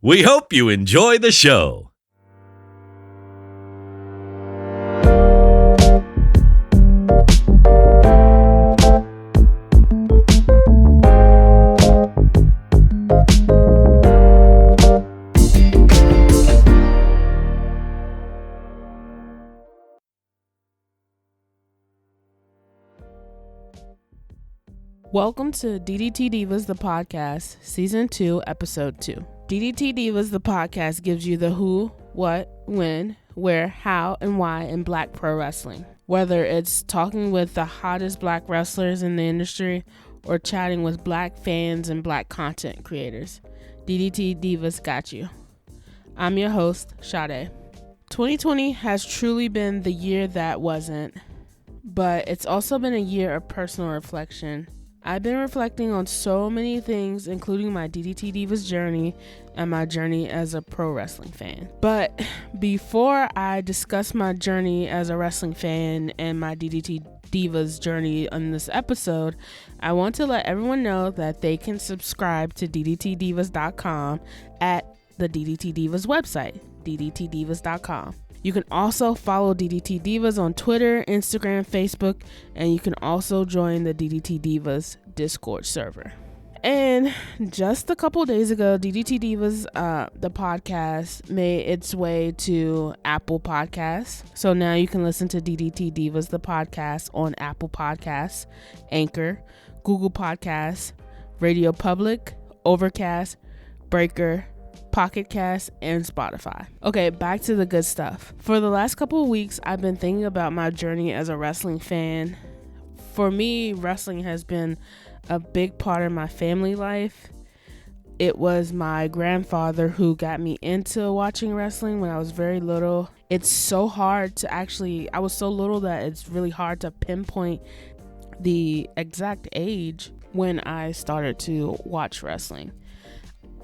We hope you enjoy the show. Welcome to DDT Divas, the podcast, Season 2, Episode 2. DDT Divas, the podcast, gives you the who, what, when, where, how, and why in Black pro wrestling. Whether it's talking with the hottest Black wrestlers in the industry or chatting with Black fans and Black content creators, DDT Divas got you. I'm your host, Sade. 2020 has truly been the year that wasn't, but it's also been a year of personal reflection. I've been reflecting on so many things, including my DDT Divas journey and my journey as a pro wrestling fan. But before I discuss my journey as a wrestling fan and my DDT Divas journey on this episode, I want to let everyone know that they can subscribe to DDTDivas.com at the DDT Divas website, DDTDivas.com. You can also follow DDT Divas on Twitter, Instagram, Facebook, and you can also join the DDT Divas Discord server. And just a couple days ago, DDT Divas, the podcast, made its way to Apple Podcasts. So now you can listen to DDT Divas, the podcast, on Apple Podcasts, Anchor, Google Podcasts, Radio Public, Overcast, Breaker, Pocket Cast, and Spotify. Okay, back to the good stuff. For the last couple of weeks, I've been thinking about my journey as a wrestling fan. For me, wrestling has been a big part of my family life. It was my grandfather who got me into watching wrestling when I was very little. It's so hard to I was so little that it's really hard to pinpoint the exact age when I started to watch wrestling.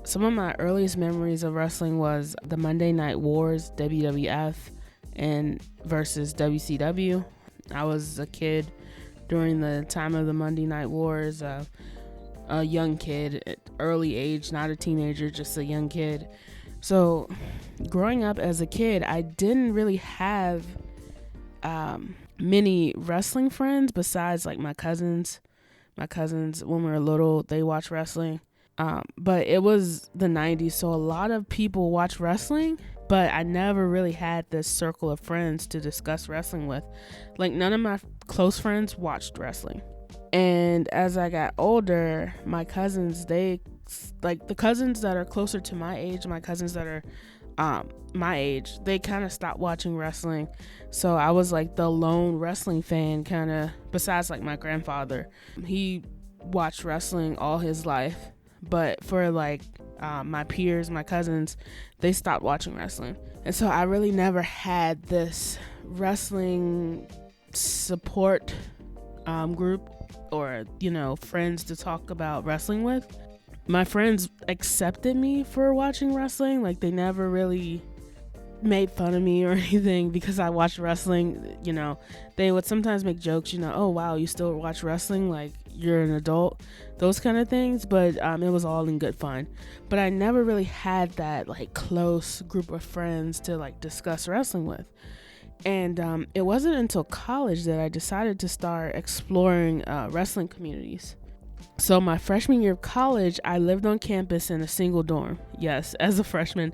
Some of my earliest memories of wrestling was the Monday Night Wars, WWF, and versus WCW. I was a kid during the time of the Monday Night Wars, a young kid at early age, not a teenager, just a young kid. So growing up as a kid, I didn't really have many wrestling friends besides like my cousins. My cousins, when we were little, they watched wrestling. But it was the 90s, so a lot of people watch wrestling, but I never really had this circle of friends to discuss wrestling with. Like, none of my close friends watched wrestling. And as I got older, my cousins, the cousins that are closer to my age, my cousins that are my age, they kind of stopped watching wrestling. So I was like the lone wrestling fan, kind of, besides like my grandfather. He watched wrestling all his life. But for like my peers, my cousins, they stopped watching wrestling. And so I really never had this wrestling support group or, friends to talk about wrestling with. My friends accepted me for watching wrestling. Like, they never really made fun of me or anything because I watched wrestling. They would sometimes make jokes, oh, wow, you still watch wrestling? Like, you're an adult, those kind of things, but it was all in good fun. But I never really had that like close group of friends to like discuss wrestling with. And it wasn't until college that I decided to start exploring wrestling communities. So my freshman year of college, I lived on campus in a single dorm. Yes, as a freshman,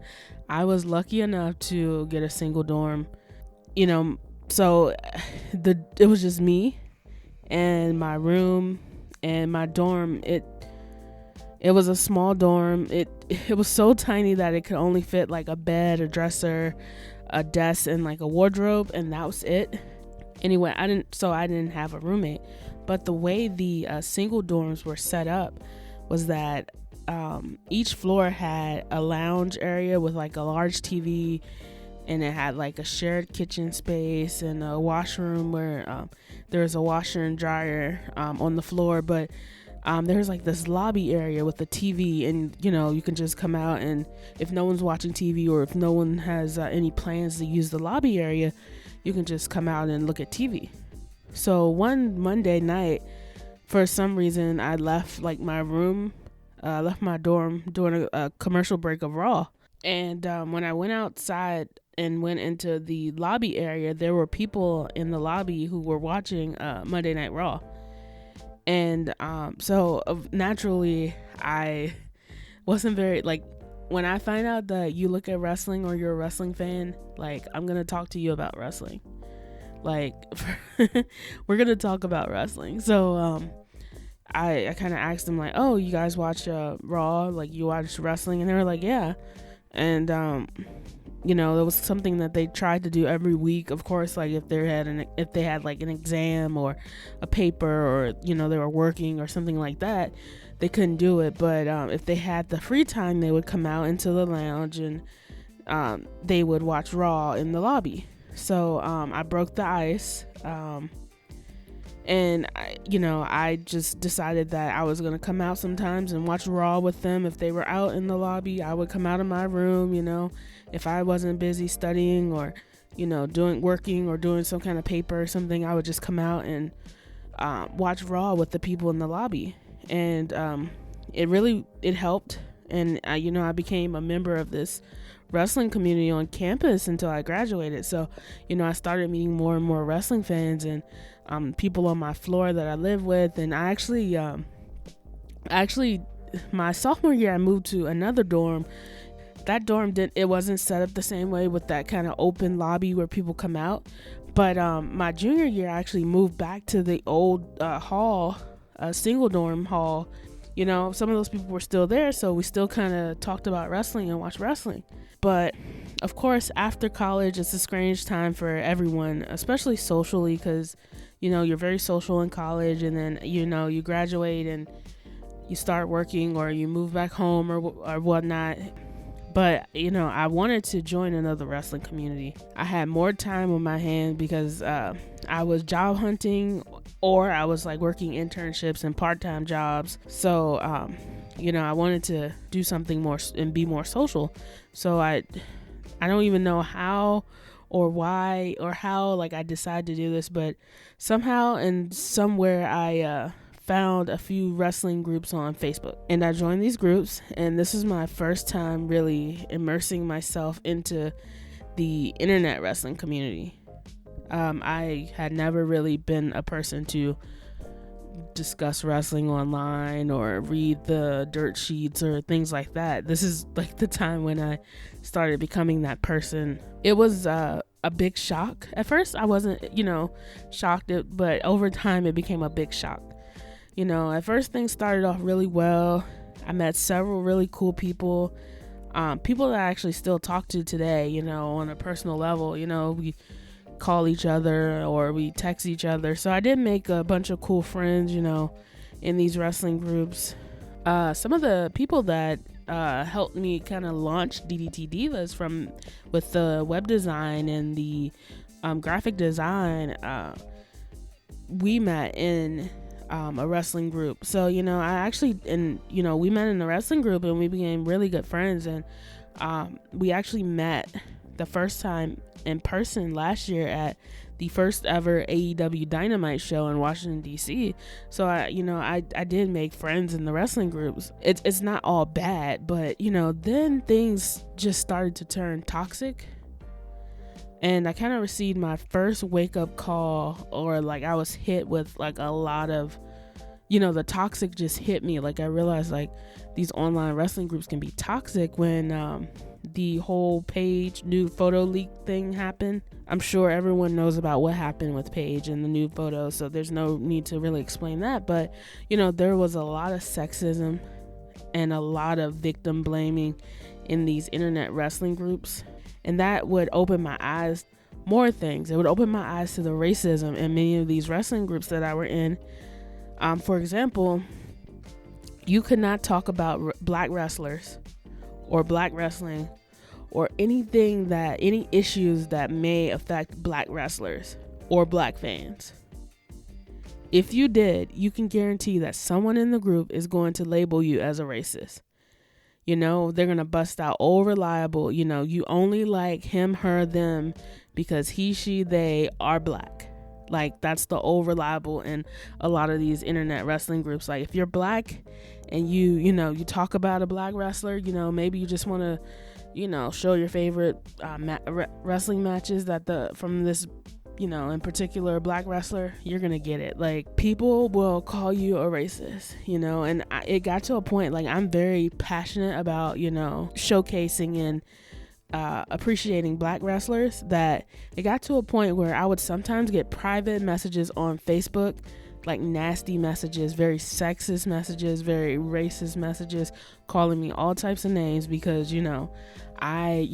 I was lucky enough to get a single dorm. So it was just me and my room and my dorm. It was a small dorm. It was so tiny that it could only fit like a bed, a dresser, a desk, and like a wardrobe, and that was it. Anyway, I didn't have a roommate. But the way the single dorms were set up was that each floor had a lounge area with like a large TV, and it had like a shared kitchen space and a washroom where there was a washer and dryer on the floor. But there's like this lobby area with a TV, and you can just come out, and if no one's watching TV or if no one has any plans to use the lobby area, you can just come out and look at TV. So one Monday night, for some reason, I left like my room, left my dorm during a commercial break of Raw. And when I went outside and went into the lobby area, there were people in the lobby who were watching Monday Night Raw. And so naturally, I wasn't very, like, when I find out that you look at wrestling or you're a wrestling fan, like, I'm going to talk to you about wrestling. Like, we're going to talk about wrestling. So I kind of asked them, like, oh, you guys watch Raw? Like, you watch wrestling? And they were like, yeah. And, you know, that was something that they tried to do every week. Of course, like, if they had like an exam or a paper, or, you know, they were working or something like that, they couldn't do it. But if they had the free time, they would come out into the lounge and they would watch Raw in the lobby. So I broke the ice, and I just decided that I was gonna come out sometimes and watch Raw with them. If they were out in the lobby, I would come out of my room. You know, if I wasn't busy studying or, you know, working or doing some kind of paper or something, I would just come out and watch Raw with the people in the lobby. And it helped. And I became a member of this wrestling community on campus until I graduated. So, I started meeting more and more wrestling fans and people on my floor that I live with. And I actually my sophomore year, I moved to another dorm. That dorm wasn't set up the same way with that kind of open lobby where people come out. But my junior year, I actually moved back to the old hall, single dorm hall. Some of those people were still there, so we still kind of talked about wrestling and watched wrestling. But of course, after college, it's a strange time for everyone, especially socially, because you're very social in college, and then you graduate and you start working or you move back home or whatnot. But I wanted to join another wrestling community. I had more time on my hand because I was job hunting, or I was like working internships and part-time jobs. So I wanted to do something more and be more social. So I don't even know how or why or how I decided to do this, but somehow and somewhere I found a few wrestling groups on Facebook, and I joined these groups. And this is my first time really immersing myself into the internet wrestling community. I had never really been a person to discuss wrestling online or read the dirt sheets or things like that. This is the time when I started becoming that person. It was a big shock. At first I wasn't shocked, but over time it became a big shock. At first things started off really well. I met several really cool people, people that I actually still talk to today, on a personal level. We call each other or we text each other. So I did make a bunch of cool friends, in these wrestling groups. Some of the people that helped me kind of launch DDT Divas with the web design and the graphic design, we met in a wrestling group. So we met in the wrestling group and we became really good friends. And we actually met the first time in person last year at the first ever AEW Dynamite show in Washington DC. So I did make friends in the wrestling groups. It's not all bad, but then things just started to turn toxic. And I kind of received my first wake-up call, or I was hit with a lot of, the toxic just hit me. I realized these online wrestling groups can be toxic when the whole Paige nude photo leak thing happened. I'm sure everyone knows about what happened with Paige and the nude photo, so there's no need to really explain that. But, there was a lot of sexism and a lot of victim blaming in these internet wrestling groups. And that would open my eyes more things. It would open my eyes to the racism in many of these wrestling groups that I were in. For example, you could not talk about black wrestlers or black wrestling or any issues that may affect black wrestlers or black fans. If you did, you can guarantee that someone in the group is going to label you as a racist. They're going to bust out old reliable, you only like him, her, them because he, she, they are black. That's the old reliable in a lot of these internet wrestling groups. If you're black and you talk about a black wrestler, maybe you just want to, show your favorite wrestling matches from this, in particular black wrestler, you're gonna get it. Like, people will call you a racist, and it got to a point, like, I'm very passionate about, showcasing and appreciating black wrestlers, that it got to a point where I would sometimes get private messages on Facebook, like nasty messages, very sexist messages, very racist messages, calling me all types of names because, I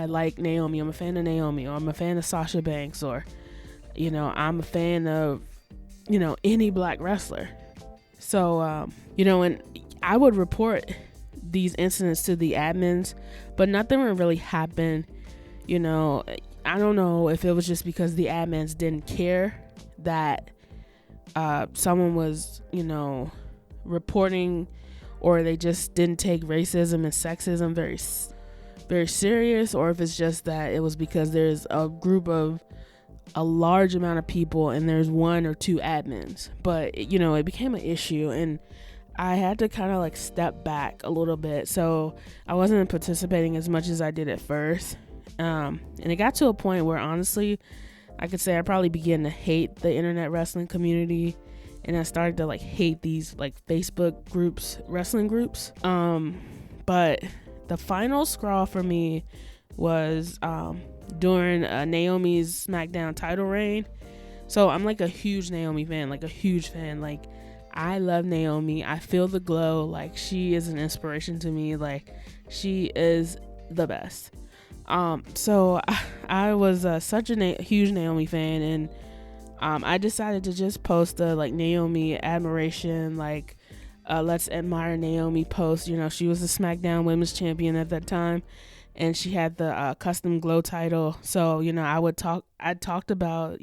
like Naomi, I'm a fan of Naomi, or I'm a fan of Sasha Banks, or, I'm a fan of, any black wrestler. So, and I would report these incidents to the admins, but nothing would really happen. I don't know if it was just because the admins didn't care that someone was, reporting, or they just didn't take racism and sexism very, very serious, or if it's just that it was because there's a large amount of people and there's one or two admins. But it became an issue, and I had to kind of like step back a little bit, so I wasn't participating as much as I did at first, and it got to a point where, honestly, I could say I probably began to hate the internet wrestling community, and I started to like hate these like Facebook groups, wrestling groups. But the final straw for me was during Naomi's SmackDown title reign. So I'm like a huge Naomi fan, like a huge fan. Like, I love Naomi. I feel the glow. Like, she is an inspiration to me. Like, she is the best. So I was such a huge Naomi fan, and I decided to just post a like Naomi admiration, like let's admire Naomi post. She was the SmackDown Women's Champion at that time, and she had the custom glow title. So I talked about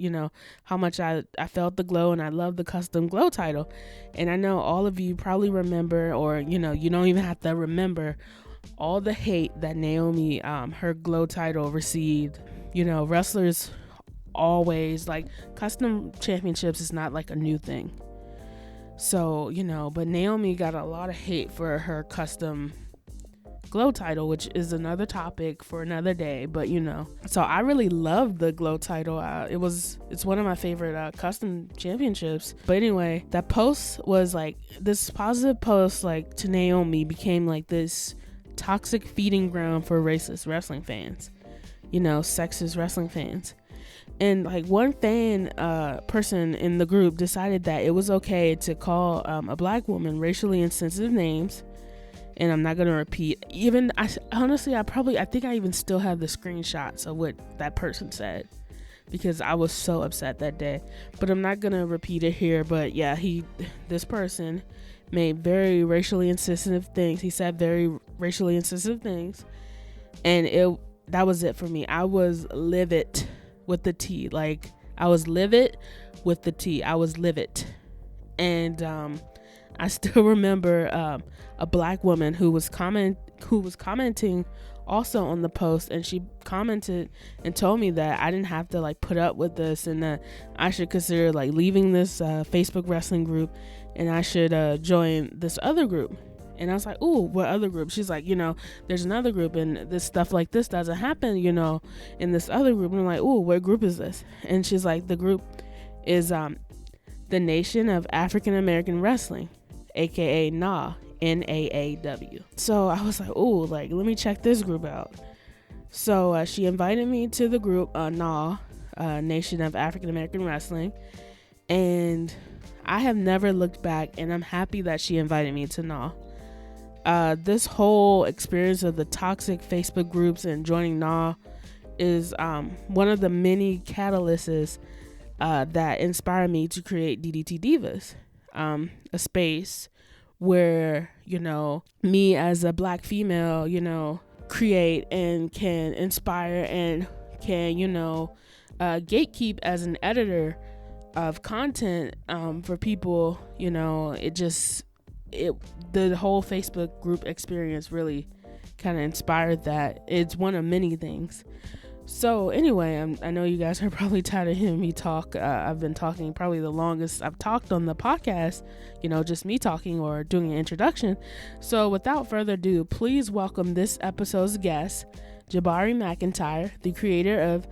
how much I felt the glow, and I love the custom glow title. And I know all of you probably remember, or you don't even have to remember, all the hate that Naomi, her glow title received. Wrestlers always, like, custom championships is not like a new thing. So, but Naomi got a lot of hate for her custom glow title, which is another topic for another day. But, so I really loved the glow title. It's one of my favorite custom championships. But anyway, that post was like, this positive post, like, to Naomi became like this toxic feeding ground for racist wrestling fans, sexist wrestling fans. And like, one fan person in the group decided that it was okay to call a black woman racially insensitive names, and I'm not gonna repeat. Even I think I even still have the screenshots of what that person said, because I was so upset that day. But I'm not gonna repeat it here. But yeah, this person made very racially insensitive things. He said very racially insensitive things, and that was it for me. I was livid with the T. Like, I was livid with the T. I was livid. And I still remember a black woman who was commenting also on the post, and she commented and told me that I didn't have to like put up with this, and that I should consider like leaving this Facebook wrestling group, and I should join this other group. And I was like, ooh, what other group? She's like, there's another group, and this stuff like this doesn't happen, in this other group. And I'm like, ooh, what group is this? And she's like, the group is the Nation of African American Wrestling, aka NAAW, NAAW. So I was like, ooh, like, let me check this group out. So she invited me to the group NAAW, Nation of African American Wrestling, and I have never looked back, and I'm happy that she invited me to NAAW. This whole experience of the toxic Facebook groups and joining NAAW is one of the many catalysts that inspired me to create DDT Divas, a space where, me as a black female, create and can inspire and can, gatekeep as an editor of content for people. The whole Facebook group experience really kind of inspired that. It's one of many things. So anyway, I know you guys are probably tired of hearing me talk. I've been talking probably the longest I've talked on the podcast, just me talking or doing an introduction. So without further ado, please welcome this episode's guest, Jabari McIntyre, the creator of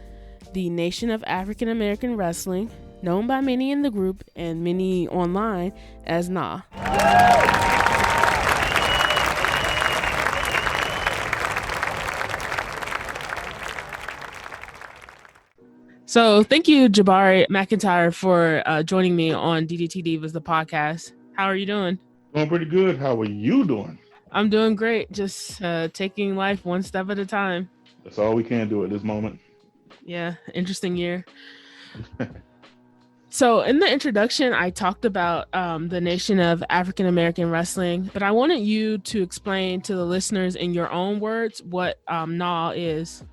the Nation of African American Wrestling, known by many in the group and many online as NAAW. So thank you, Jabari McIntyre, for joining me on DDT Divas, the podcast. How are you doing? Doing pretty good. How are you doing? I'm doing great. Just taking life one step at a time. That's all we can do at this moment. Yeah, interesting year. So in the introduction, I talked about the Nation of African American Wrestling, but I wanted you to explain to the listeners in your own words what NAAW is.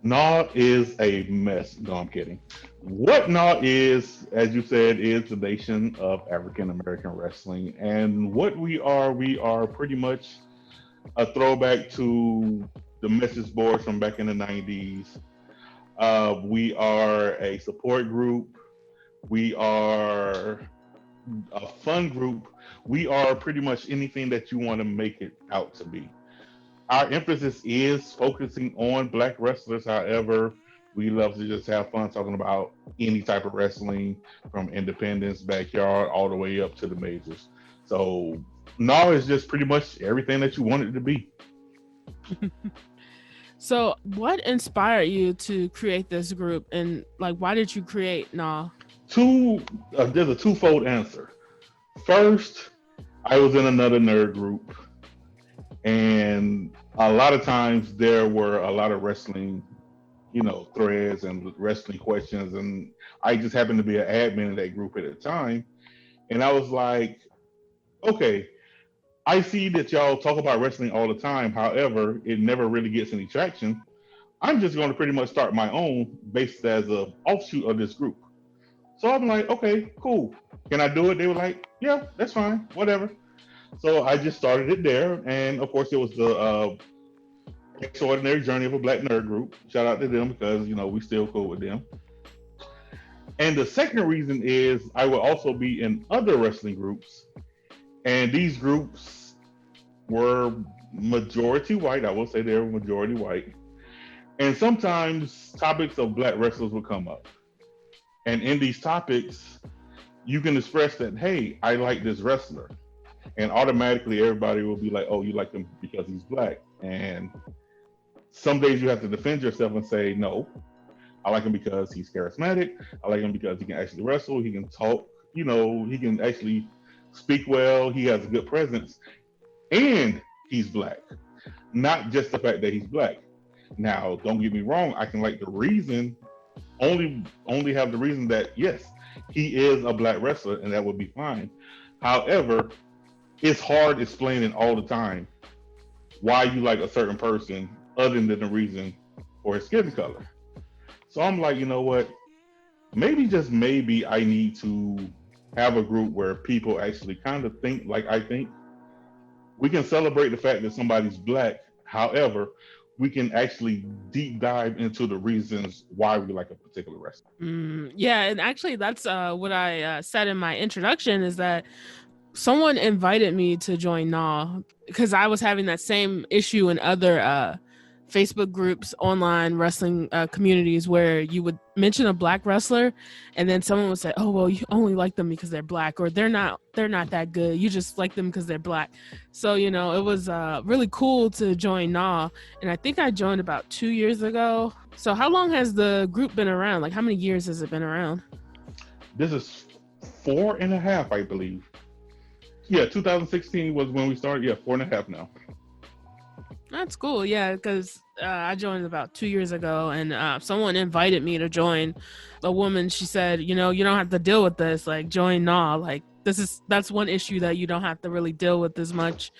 NAAW is a mess. No, I'm kidding. What NAAW is, as you said, is the Nation of African American Wrestling. And what we are pretty much a throwback to the message boards from back in the 90s. We are a support group. We are a fun group. We are pretty much anything that you want to make it out to be. Our emphasis is focusing on Black wrestlers. However, we love to just have fun talking about any type of wrestling, from independence, backyard, all the way up to the majors. So NAAW is just pretty much everything that you want it to be. So what inspired you to create this group, and why did you create NAAW? There's a twofold answer. First, I was in another nerd group, and a lot of times there were a lot of wrestling, threads and wrestling questions. And I just happened to be an admin in that group at the time. And I was like, okay, I see that y'all talk about wrestling all the time. However, it never really gets any traction. I'm just going to pretty much start my own based as an offshoot of this group. So I'm like, okay, cool. Can I do it? They were like, yeah, that's fine, whatever. So I just started it there, and of course it was the extraordinary journey of a Black nerd group. Shout out to them because we still cool with them. And the second reason is I will also be in other wrestling groups, and these groups were majority white. I will say they were majority white, and sometimes topics of Black wrestlers will come up, and in these topics, you can express that, hey, I like this wrestler. And automatically everybody will be like, oh, you like him because he's Black. And some days you have to defend yourself and say, no, I like him because he's charismatic. I like him because he can actually wrestle. He can talk, he can actually speak well. He has a good presence. And he's Black. Not just the fact that he's Black. Now, don't get me wrong. I can like the reason, only have the reason that, yes, he is a Black wrestler, and that would be fine. However, it's hard explaining all the time why you like a certain person other than the reason for his skin color. So I'm like, you know what? Maybe, just maybe, I need to have a group where people actually kind of think like I think. We can celebrate the fact that somebody's Black. However, we can actually deep dive into the reasons why we like a particular wrestler. Yeah, and actually that's what I said in my introduction, is that someone invited me to join NAAW because I was having that same issue in other Facebook groups, online wrestling communities, where you would mention a Black wrestler and then someone would say, oh, well, you only like them because they're Black, or they're not that good. You just like them because they're Black. So, it was really cool to join NAAW. And I think I joined about 2 years ago. So how long has the group been around? How many years has it been around? This is 4.5, I believe. Yeah, 2016 was when we started. Yeah, 4.5 now. That's cool. Yeah, because I joined about 2 years ago, and someone invited me to join. A woman, she said, you don't have to deal with this. Join NAAW. That's one issue that you don't have to really deal with as much.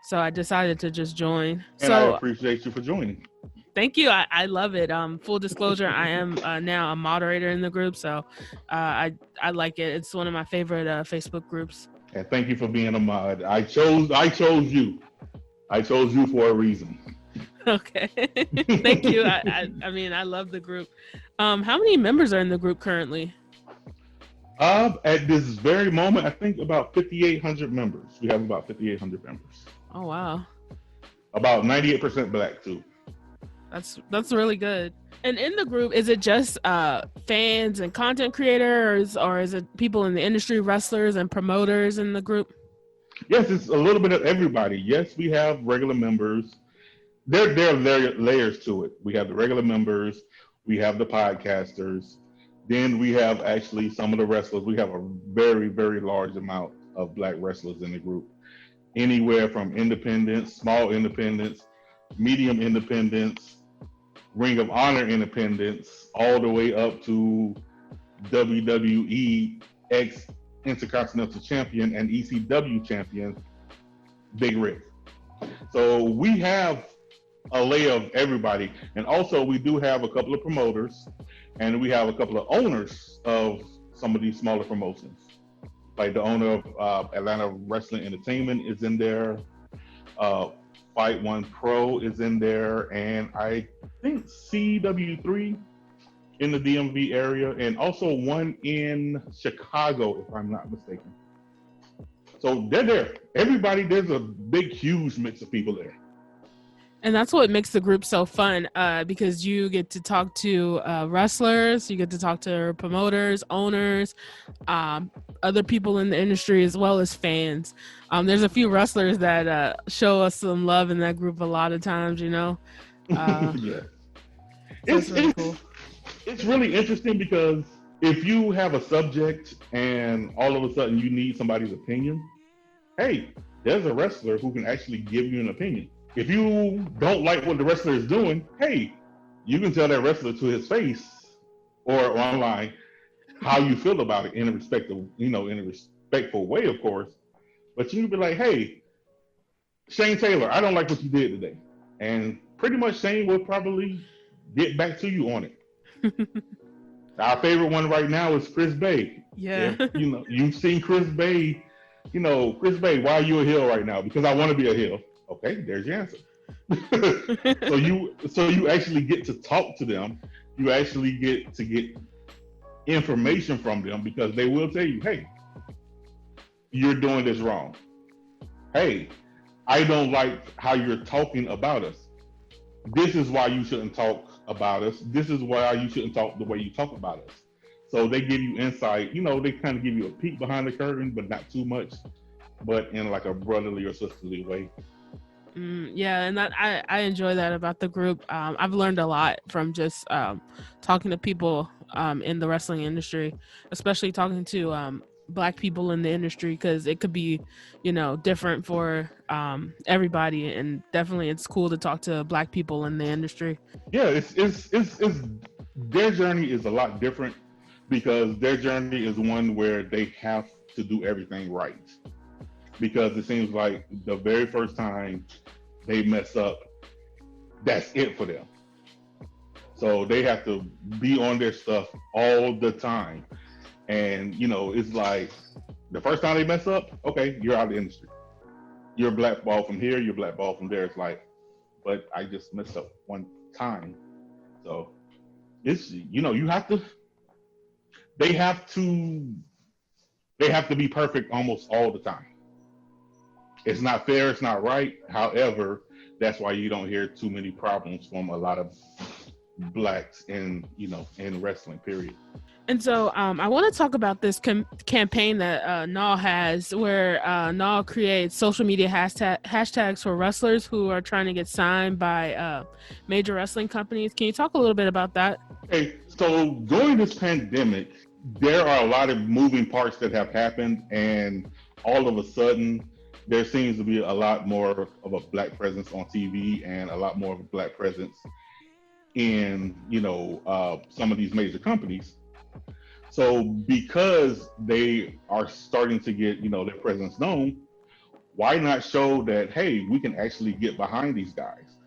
So I decided to just join. And I appreciate you for joining. Thank you. I love it. Full disclosure, I am now a moderator in the group, so I like it. It's one of my favorite Facebook groups. And thank you for being a mod. I chose you. I chose you for a reason. Okay. Thank you. I mean, I love the group. How many members are in the group currently? At this very moment, I think about 5,800 members. We have about 5,800 members. Oh wow, About 98% black too. that's really good. And in the group, is it just fans and content creators, or is it people in the industry, wrestlers and promoters in the group? Yes, it's a little bit of everybody. Yes, we have regular members. There are layers to it. We have the regular members. We have the podcasters. Then we have actually some of the wrestlers. We have a very, very large amount of black wrestlers in the group. Anywhere from independents, small independents, medium independents, Ring of Honor independents, all the way up to WWE ex Intercontinental Champion and ECW Champion, Big Rick. So we have a layer of everybody. And also we do have a couple of promoters and we have a couple of owners of some of these smaller promotions. Like the owner of Atlanta Wrestling Entertainment is in there. Fight One Pro is in there. And I think CW3 in the DMV area, and also one in Chicago, if I'm not mistaken. So they're there. Everybody, there's a big, huge mix of people there. And that's what makes the group so fun, because you get to talk to wrestlers, you get to talk to promoters, owners, other people in the industry, as well as fans. There's a few wrestlers that show us some love in that group a lot of times, you know. Yeah. So it's really cool. It's really interesting because if you have a subject and all of a sudden you need somebody's opinion, hey, there's a wrestler who can actually give you an opinion. If you don't like what the wrestler is doing, hey, you can tell that wrestler to his face or online how you feel about it in a respectful, in a respectful way, of course. But you can be like, hey, Shane Taylor, I don't like what you did today. And pretty much Shane will probably get back to you on it. Our favorite one right now is Chris Bay. Yeah. If, you've seen Chris Bay, Chris Bay, why are you a heel right now? Because I want to be a heel. Okay, there's your answer. so you actually get to talk to them. You actually get to get information from them because they will tell you, hey, you're doing this wrong. Hey, I don't like how you're talking about us. This is why you shouldn't talk about us. This is why you shouldn't talk the way you talk about us. So they give you insight. They kind of give you a peek behind the curtain, but not too much, but in like a brotherly or sisterly way. Yeah, and that I enjoy that about the group. I've learned a lot from just talking to people in the wrestling industry, especially talking to Black people in the industry, because it could be, different for everybody, and definitely it's cool to talk to Black people in the industry. Yeah, it's their journey is a lot different because their journey is one where they have to do everything right. Because it seems like the very first time they mess up, that's it for them. So they have to be on their stuff all the time. And, it's like the first time they mess up, okay, you're out of the industry. You're blackballed from here, you're blackballed from there. It's like, but I just messed up one time. So it's, they have to be perfect almost all the time. It's not fair, it's not right. However, that's why you don't hear too many problems from a lot of Blacks in wrestling, period. And so I want to talk about this campaign that NAAW has, where NAAW creates social media hashtags for wrestlers who are trying to get signed by major wrestling companies. Can you talk a little bit about that? Okay, so during this pandemic, there are a lot of moving parts that have happened, and all of a sudden, there seems to be a lot more of a Black presence on TV and a lot more of a Black presence in, some of these major companies. So because they are starting to get, their presence known, why not show that, hey, we can actually get behind these guys?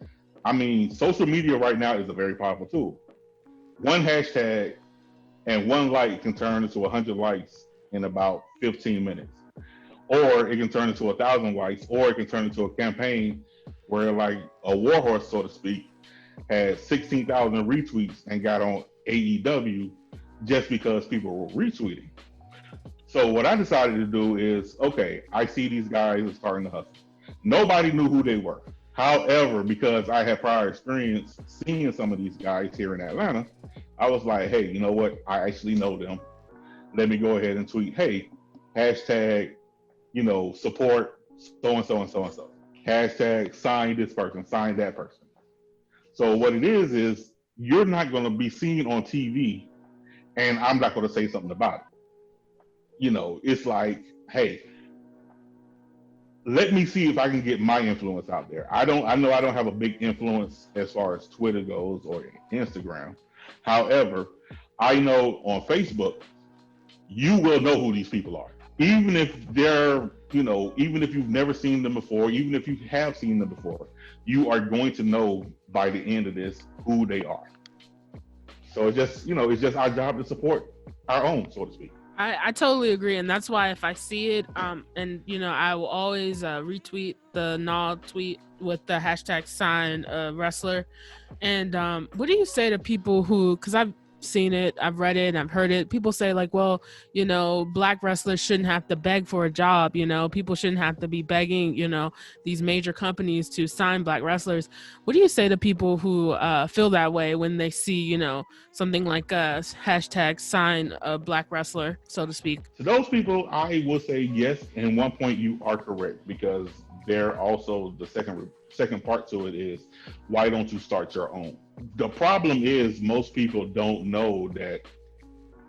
I mean, social media right now is a very powerful tool. One hashtag and one like can turn into 100 likes in about 15 minutes. Or it can turn into 1,000 likes, or it can turn into a campaign where like a warhorse, so to speak, had 16,000 retweets and got on AEW just because people were retweeting. So what I decided to do is, okay, I see these guys are starting to hustle. Nobody knew who they were. However, because I had prior experience seeing some of these guys here in Atlanta, I was like, hey, you know what? I actually know them. Let me go ahead and tweet, hey, hashtag, support so and so and so and so. Hashtag sign this person, sign that person. So what it is you're not going to be seen on TV, and I'm not going to say something about it. It's like, hey, let me see if I can get my influence out there. I know I don't have a big influence as far as Twitter goes or Instagram. However, I know on Facebook, you will know who these people are. Even if they're, even if you've never seen them before, even if you have seen them before, you are going to know by the end of this who they are. So it's just our job to support our own, so to speak. I totally agree, and that's why if I see it, and I will always retweet the NAAW tweet with the hashtag sign wrestler. And what do you say to people who, because I've seen it, I've read it, I've heard it, people say like, well, black wrestlers shouldn't have to beg for a job, people shouldn't have to be begging, these major companies to sign black wrestlers. What do you say to people who feel that way when they see, something like a hashtag sign a black wrestler, so to speak? To those people, I will say yes, and one point you are correct, because they're also the second part to it is, why don't you start your own? The problem is most people don't know that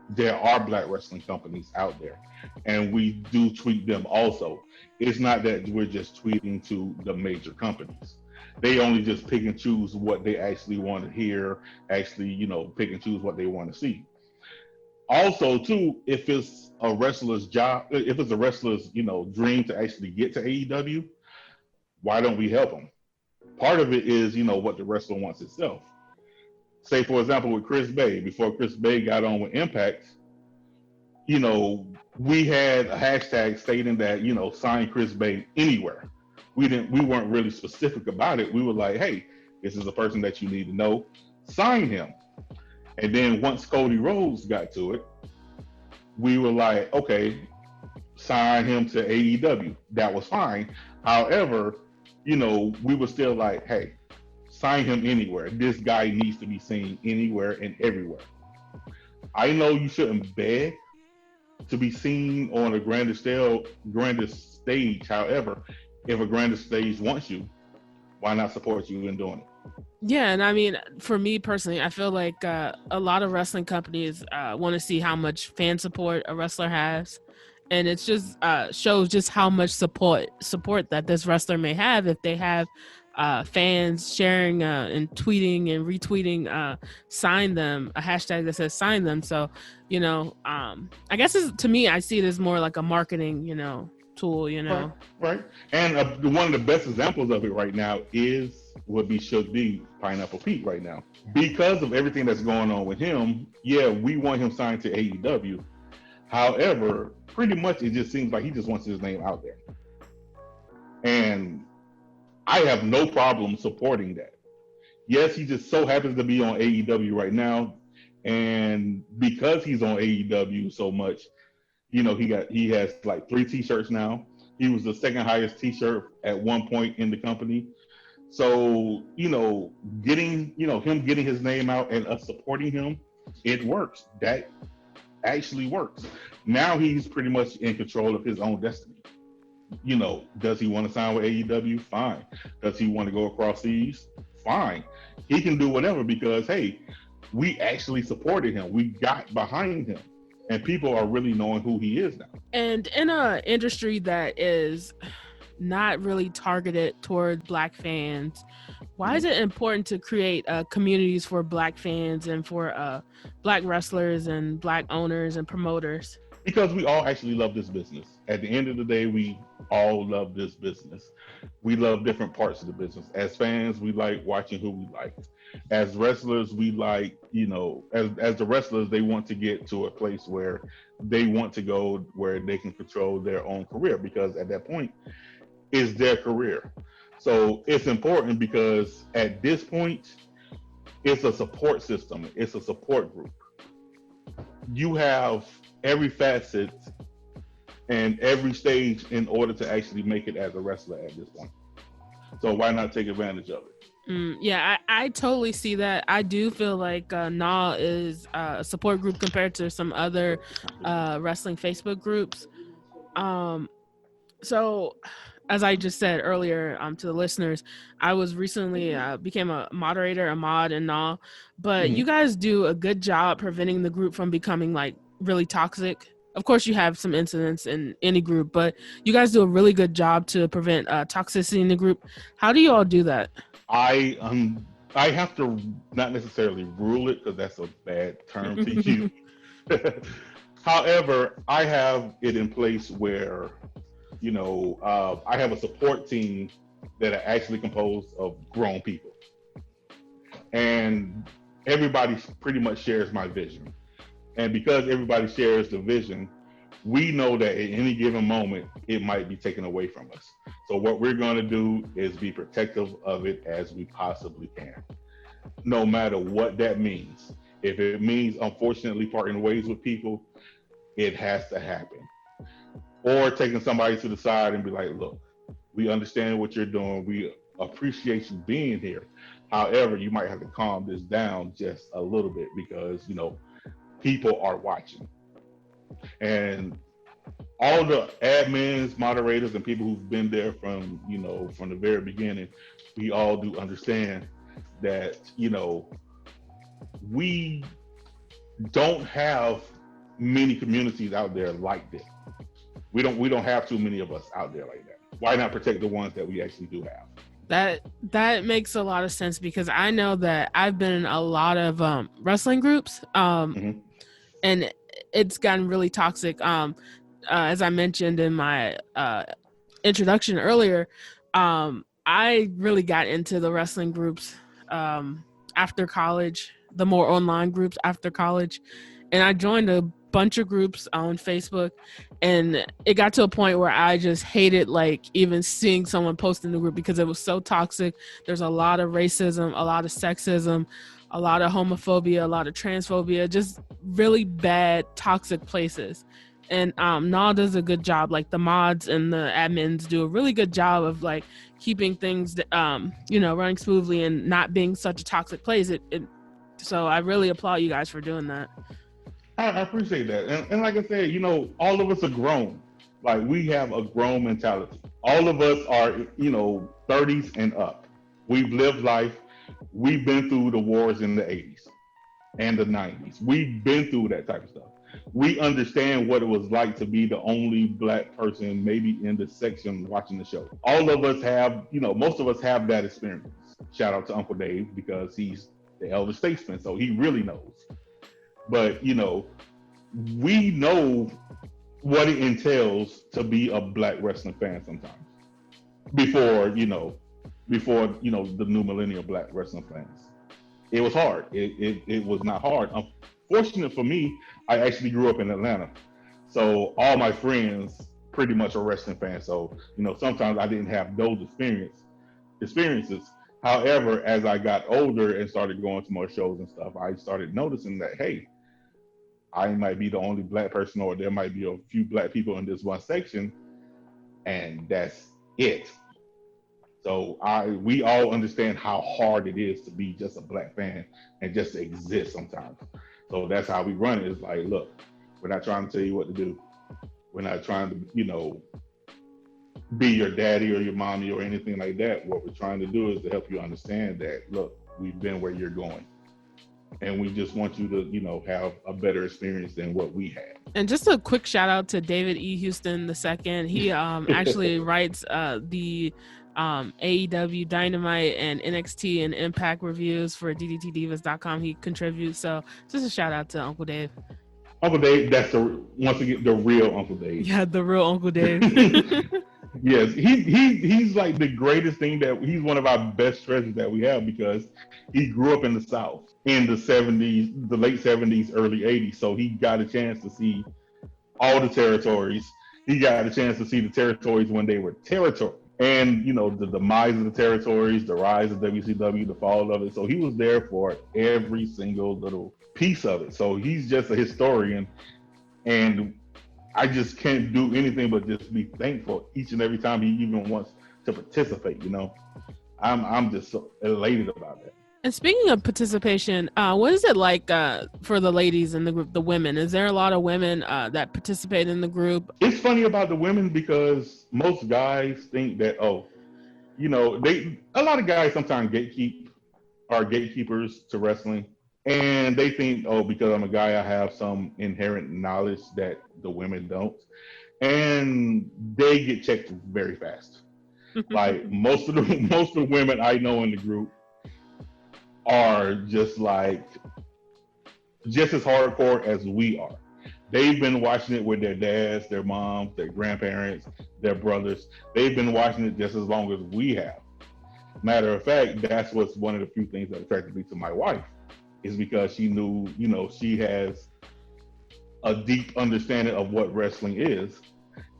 there are black wrestling companies out there, and we do tweet them also. It's not that we're just tweeting to the major companies. They only just pick and choose what they actually want to hear, actually, pick and choose what they want to see. Also, too, if it's a wrestler's job, if it's a wrestler's, dream to actually get to AEW, why don't we help them? Part of it is, what the wrestler wants itself. Say, for example, with Chris Bay, before Chris Bay got on with Impact, we had a hashtag stating that, sign Chris Bay anywhere. We weren't really specific about it. We were like, hey, this is a person that you need to know, sign him. And then once Cody Rhodes got to it, we were like, okay, sign him to AEW. That was fine. However, we were still like, hey, sign him anywhere. This guy needs to be seen anywhere and everywhere. I know you shouldn't beg to be seen on a grandest stage. However, if a grandest stage wants you, why not support you in doing it? Yeah, and I mean, for me personally, I feel like a lot of wrestling companies want to see how much fan support a wrestler has, and it's just shows just how much support that this wrestler may have if they have fans sharing and tweeting and retweeting sign them, a hashtag that says sign them. So I guess to me, I see it as more like a marketing tool. Right. And one of the best examples of it right now would be Shook D, Pineapple Pete right now, because of everything that's going on with him. Yeah, we want him signed to AEW. However, pretty much it just seems like he just wants his name out there, and I have no problem supporting that. Yes, he just so happens to be on AEW right now, and because he's on AEW so much, he has like 3 T-shirts now. He was the second highest T-shirt at one point in the company. So getting him getting his name out and us supporting him, it works. That actually works. Now he's pretty much in control of his own destiny. Does he want to sign with AEW? Fine. Does he want to go across seas? Fine. He can do whatever, because hey, we actually supported him. We got behind him, and people are really knowing who he is now. And in an industry that is not really targeted toward black fans, why is it important to create communities for black fans and for black wrestlers and black owners and promoters? Because we all actually love this business. At the end of the day, we all love this business. We love different parts of the business. As fans, we like watching who we like. As wrestlers, we like, as the wrestlers, they want to get to a place where they want to go, where they can control their own career, because at that point, it's their career. So it's important because at this point, it's a support system. It's a support group. You have every facet and every stage in order to actually make it as a wrestler at this point. So why not take advantage of it? Yeah, I totally see that. I do feel like NAAW is a support group compared to some other wrestling Facebook groups. So as I just said earlier to the listeners, I was recently became a moderator, a mod in NAAW, but you guys do a good job preventing the group from becoming like really toxic. Of course, you have some incidents in any group, but you guys do a really good job to prevent toxicity in the group. How do you all do that? I have to not necessarily rule it because that's a bad term to use. However, I have it in place where, I have a support team that are actually composed of grown people, and everybody pretty much shares my vision. And because everybody shares the vision, we know that at any given moment, it might be taken away from us. So what we're going to do is be protective of it as we possibly can, no matter what that means. If it means, unfortunately, parting ways with people, it has to happen. Or taking somebody to the side and be like, look, we understand what you're doing. We appreciate you being here. However, you might have to calm this down just a little bit because, people are watching. And all the admins, moderators, and people who've been there from the very beginning, we all do understand that, we don't have many communities out there like this. We don't have too many of us out there like that. Why not protect the ones that we actually do have? That makes a lot of sense because I know that I've been in a lot of wrestling groups, and it's gotten really toxic. As I mentioned in my introduction earlier, I really got into the wrestling groups after college, the more online groups after college, and I joined a bunch of groups on Facebook, and it got to a point where I just hated like even seeing someone post in the group because it was so toxic. There's a lot of racism, a lot of sexism, a lot of homophobia, a lot of transphobia, just really bad toxic places. And NAAW does a good job. Like the mods and the admins do a really good job of like keeping things running smoothly and not being such a toxic place. So I really applaud you guys for doing that. I appreciate that. And like I said, all of us are grown. Like we have a grown mentality. All of us are, 30s and up. We've lived life. We've been through the wars in the 80s and the 90s. We've been through that type of stuff. We understand what it was like to be the only black person maybe in the section watching the show. All of us have, most of us have that experience. Shout out to Uncle Dave because he's the elder statesman, so he really knows. But, we know what it entails to be a black wrestling fan sometimes. Before the new millennial black wrestling fans. It was hard. It was not hard. Unfortunate for me, I actually grew up in Atlanta. So all my friends pretty much are wrestling fans. So, sometimes I didn't have those experiences. However, as I got older and started going to more shows and stuff, I started noticing that, hey, I might be the only black person, or there might be a few black people in this one section, and that's it. So we all understand how hard it is to be just a black fan and just to exist sometimes. So that's how we run it. It's like, look, we're not trying to tell you what to do. We're not trying to, be your daddy or your mommy or anything like that. What we're trying to do is to help you understand that, look, we've been where you're going. And we just want you to, have a better experience than what we had. And just a quick shout out to David E. Houston II. He actually writes the AEW Dynamite and NXT and Impact reviews for DDTDivas.com. He contributes. So just a shout out to Uncle Dave. Uncle Dave, that's once again the real Uncle Dave. Yeah, the real Uncle Dave. Yes, he's like the greatest thing he's one of our best treasures that we have because he grew up in the South in the 70s, the late 70s, early 80s. So he got a chance to see all the territories. He got a chance to see the territories when they were territories. And the demise of the territories, the rise of WCW, the fall of it. So he was there for every single little piece of it. So he's just a historian, and I just can't do anything but just be thankful each and every time he even wants to participate. I'm just so elated about that. And speaking of participation, what is it like for the ladies in the group, the women? Is there a lot of women that participate in the group? It's funny about the women because most guys think that, a lot of guys sometimes are gatekeepers to wrestling. And they think, because I'm a guy, I have some inherent knowledge that the women don't. And they get checked very fast. Like most of the women I know in the group are just as hardcore as we are. They've been watching it with their dads, their moms, their grandparents, their brothers. They've been watching it just as long as we have. Matter of fact, that's what's one of the few things that attracted me to my wife, is because she knew, she has a deep understanding of what wrestling is,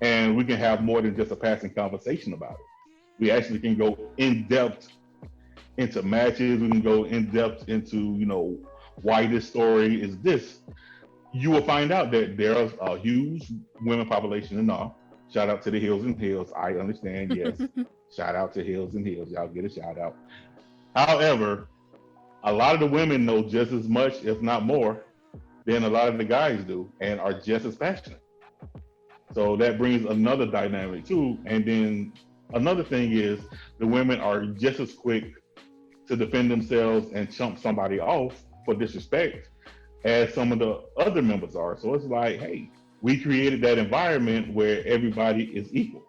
and we can have more than just a passing conversation about it. We actually can go in depth into matches. We can go in depth into, why this story is this. You will find out that there's a huge women population in NAAW. Shout out to the Hills and Hills. I understand, yes. Shout out to Hills and Hills. Y'all get a shout out. However, a lot of the women know just as much, if not more, than a lot of the guys do, and are just as passionate. So that brings another dynamic too. And then another thing is the women are just as quick to defend themselves and chump somebody off for disrespect as some of the other members are. So it's like, hey, we created that environment where everybody is equal.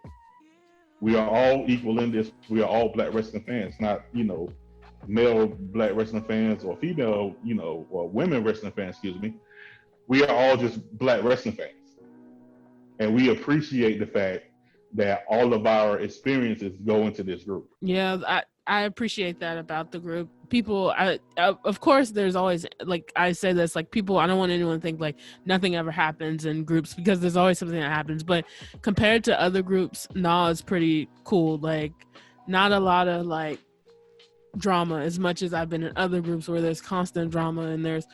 We are all equal in this. We are all black wrestling fans, not, male black wrestling fans or female, or women wrestling fans, excuse me. We are all just black wrestling fans. And we appreciate the fact that all of our experiences go into this group. Yeah, I appreciate that about the group. People, of course, there's always, like I say this, like people, I don't want anyone to think like nothing ever happens in groups, because there's always something that happens. But compared to other groups, NAAW is pretty cool. Like not a lot of like drama, as much as I've been in other groups where there's constant drama and there's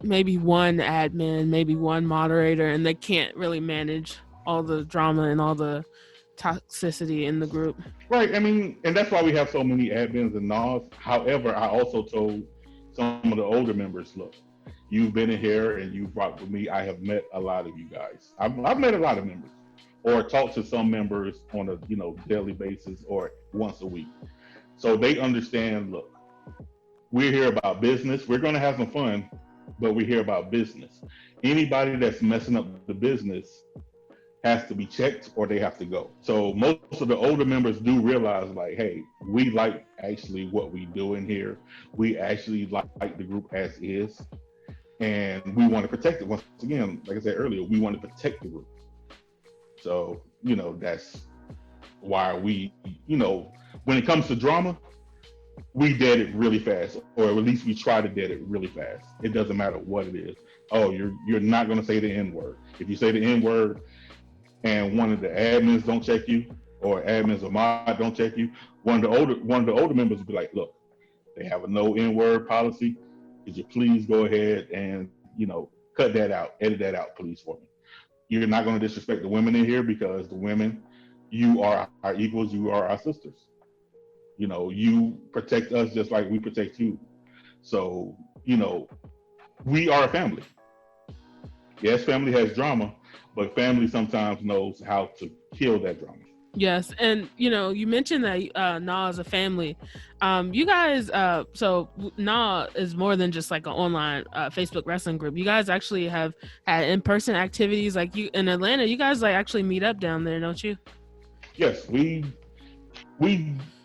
maybe one admin, maybe one moderator, and they can't really manage all the drama and all the toxicity in the group. Right. I mean, and that's why we have so many admins and NAWs. However, I also told some of the older members, look, you've been in here and you've rocked with me. I have met a lot of you guys. I've met a lot of members, or talked to some members on a daily basis or once a week. So they understand, look, we're here about business. We're going to have some fun, but we're here about business. Anybody that's messing up the business has to be checked, or they have to go. So most of the older members do realize, like, hey, we like actually what we do in here. We actually like the group as is, and we want to protect it. Once again, like I said earlier, we want to protect the group. So, that's why we, when it comes to drama, we dead it really fast, or at least we try to dead it really fast. It doesn't matter what it is. Oh, you're not going to say the N-word. If you say the N-word and one of the admins don't check you, or admins or mod don't check you, one of the older members will be like, look, they have a no N-word policy. Could you please go ahead and, cut that out, edit that out, please, for me. You're not going to disrespect the women in here, because the women, you are our equals, you are our sisters. You protect us just like we protect you. So, we are a family. Yes, family has drama, but family sometimes knows how to kill that drama. Yes, and you mentioned that NAAW is a family. You guys, so NAAW is more than just like an online Facebook wrestling group. You guys actually have had in-person activities, like you in Atlanta. You guys like actually meet up down there, don't you? Yes, we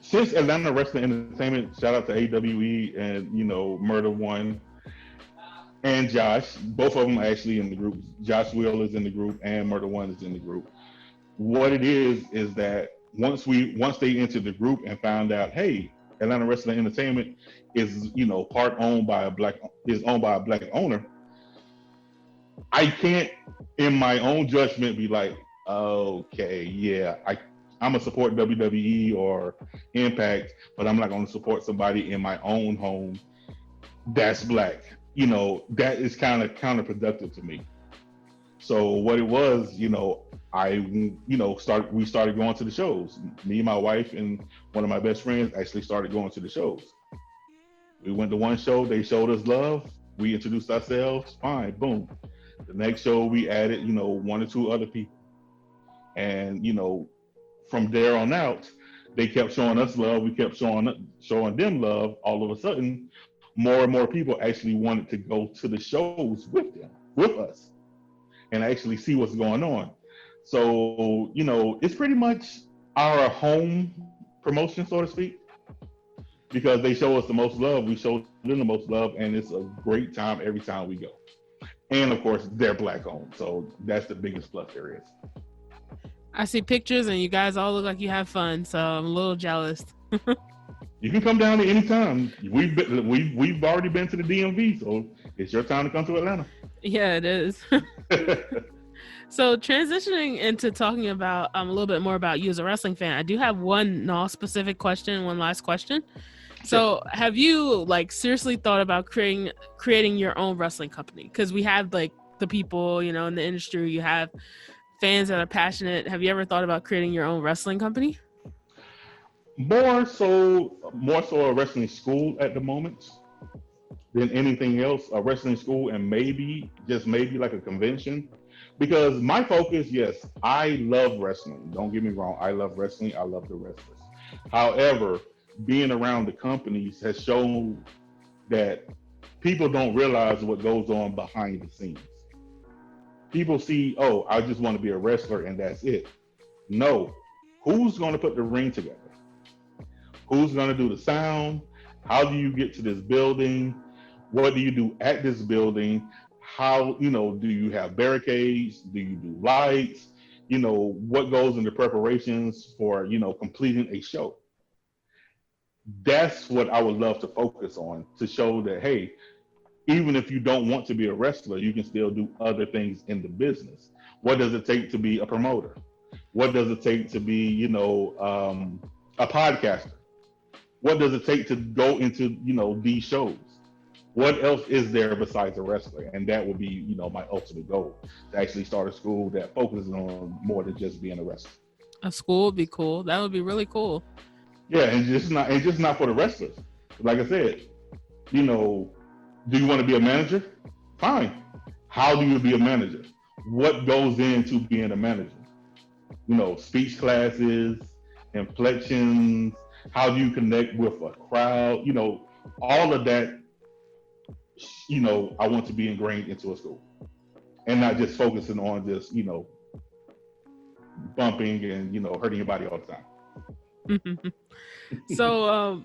since Atlanta Wrestling Entertainment, shout out to AWE and Murder One and Josh. Both of them are actually in the group. Josh Will is in the group and Murder One is in the group. What it is that once they entered the group and found out, hey, Atlanta Wrestling Entertainment is owned by a black owner, I can't in my own judgment be like, okay, yeah, I'm gonna support WWE or Impact, but I'm not gonna support somebody in my own home that's black. That is kind of counterproductive to me. So what it was, we started going to the shows. Me, my wife, and one of my best friends actually started going to the shows. We went to one show, they showed us love, we introduced ourselves, fine, boom. The next show we added, one or two other people. And, from there on out, they kept showing us love, we kept showing them love. All of a sudden, more and more people actually wanted to go to the shows with us, and actually see what's going on. So, it's pretty much our home promotion, so to speak, because they show us the most love, we show them the most love, and it's a great time every time we go. And of course, they're black owned, so that's the biggest plus there is. I see pictures and you guys all look like you have fun, so I'm a little jealous. You can come down at any time. We've already been to the DMV, so it's your time to come to Atlanta. Yeah, it is. So transitioning into talking about a little bit more about you as a wrestling fan, I do have one NAAW specific question, one last question. So have you seriously thought about creating your own wrestling company? Because we have the people, in the industry, you have fans that are passionate. Have you ever thought about creating your own wrestling company? More so a wrestling school at the moment than anything else. A wrestling school, and maybe like a convention. Because my focus, yes, I love wrestling. Don't get me wrong. I love wrestling. I love the wrestlers. However, being around the companies has shown that people don't realize what goes on behind the scenes. People see, oh, I just want to be a wrestler and that's it. No. Who's going to put the ring together? Who's going to do the sound? How do you get to this building? What do you do at this building? How, do you have barricades? Do you do lights? What goes into preparations for, completing a show? That's what I would love to focus on, to show that, hey, even if you don't want to be a wrestler, you can still do other things in the business. What does it take to be a promoter? What does it take to be, a podcaster? What does it take to go into, these shows? What else is there besides a wrestler? And that would be, my ultimate goal, to actually start a school that focuses on more than just being a wrestler. A school would be cool. That would be really cool. Yeah, and just not for the wrestlers. Like I said, do you want to be a manager? Fine. How do you be a manager? What goes into being a manager? Speech classes, inflections, how do you connect with a crowd? All of that, I want to be ingrained into a school, and not just focusing on just, bumping and, hurting your body all the time. So,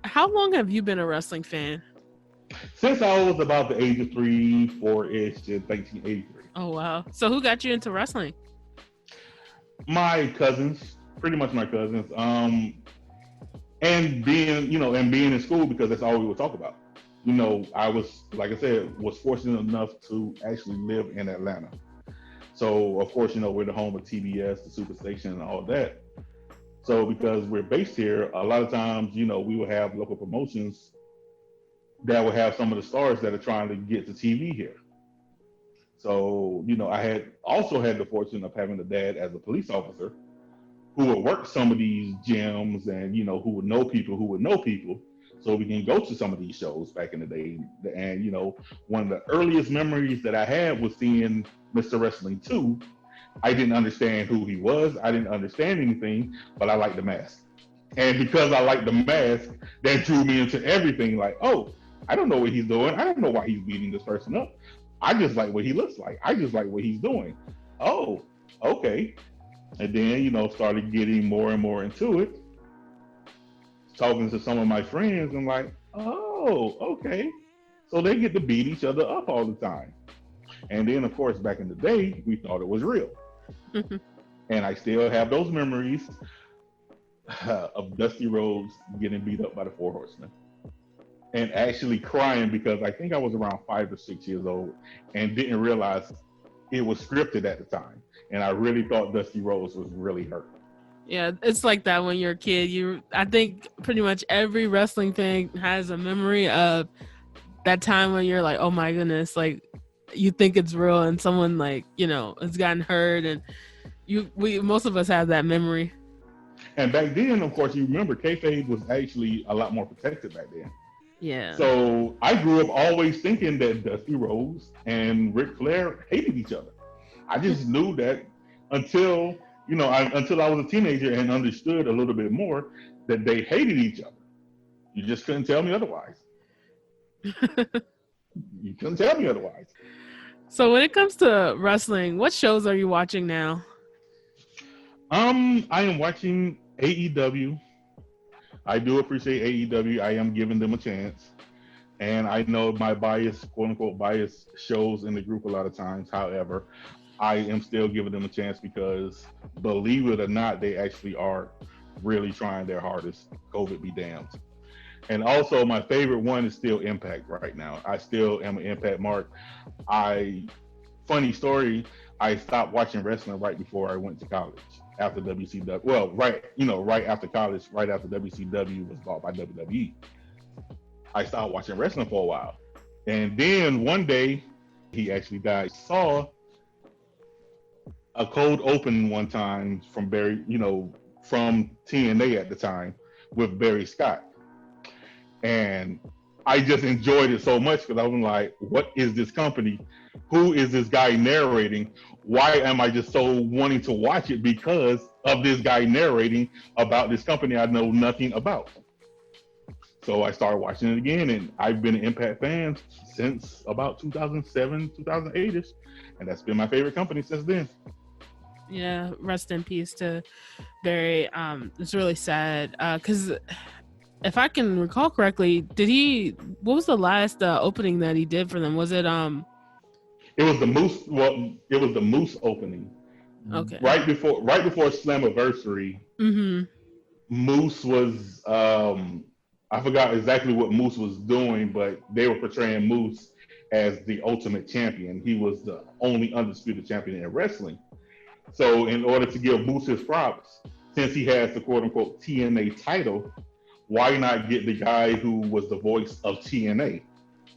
how long have you been a wrestling fan? Since I was about the age of 3, 4-ish in 1983. Oh, wow. So who got you into wrestling? My cousins, pretty much my cousins. And being in school, because that's all we would talk about. I was, like I said, was fortunate enough to actually live in Atlanta. So, of course, we're the home of TBS, the Superstation, and all that. So, because we're based here, a lot of times, we will have local promotions that will have some of the stars that are trying to get to TV here. So, I had the fortune of having a dad as a police officer who would work some of these gyms and, who would know people, so we can go to some of these shows back in the day. And, one of the earliest memories that I had was seeing Mr. Wrestling 2. I didn't understand who he was. I didn't understand anything, but I liked the mask. And because I liked the mask, that drew me into everything. Like, oh, I don't know what he's doing. I don't know why he's beating this person up. I just like what he looks like. I just like what he's doing. Oh, okay. And then, started getting more and more into it. Talking to some of my friends, I'm like, oh, okay. So they get to beat each other up all the time. And then, of course, back in the day, we thought it was real. And I still have those memories of Dusty Rhodes getting beat up by the Four Horsemen. And actually crying because I think I was around 5 or 6 years old and didn't realize it was scripted at the time. And I really thought Dusty Rhodes was really hurt. Yeah, it's like that when you're a kid. I think pretty much every wrestling fan has a memory of that time when you're like, oh my goodness, like you think it's real and someone like, has gotten hurt, and most of us have that memory. And back then, of course, you remember kayfabe was actually a lot more protected back then. Yeah. So I grew up always thinking that Dusty Rhodes and Ric Flair hated each other. I just knew that until until I was a teenager and understood a little bit more that they hated each other. You just couldn't tell me otherwise. You couldn't tell me otherwise. So when it comes to wrestling, what shows are you watching now? I am watching AEW. I do appreciate AEW. I am giving them a chance. And I know my bias, quote unquote bias, shows in the group a lot of times. However, I am still giving them a chance because, believe it or not, they actually are really trying their hardest. COVID be damned. And also, my favorite one is still Impact right now. I still am an Impact mark. Funny story, I stopped watching wrestling right before I went to college after WCW. Well, right after college, right after WCW was bought by WWE. I stopped watching wrestling for a while. And then one day, he actually died. Saw a cold open one time from from TNA at the time with Barry Scott. And I just enjoyed it so much because I was like, what is this company? Who is this guy narrating? Why am I just so wanting to watch it? Because of this guy narrating about this company I know nothing about. So I started watching it again, and I've been an Impact fan since about 2007, 2008ish, and that's been my favorite company since then. Yeah, rest in peace to Barry. It's really sad because if I can recall correctly, what was the last opening that he did for them? Was it It was the Moose. Well, it was the Moose opening. Okay. Right before Slammiversary, Moose was I forgot exactly what Moose was doing, but they were portraying Moose as the ultimate champion. He was the only undisputed champion in wrestling. So in order to give Moose his props, since he has the quote unquote TNA title, why not get the guy who was the voice of TNA,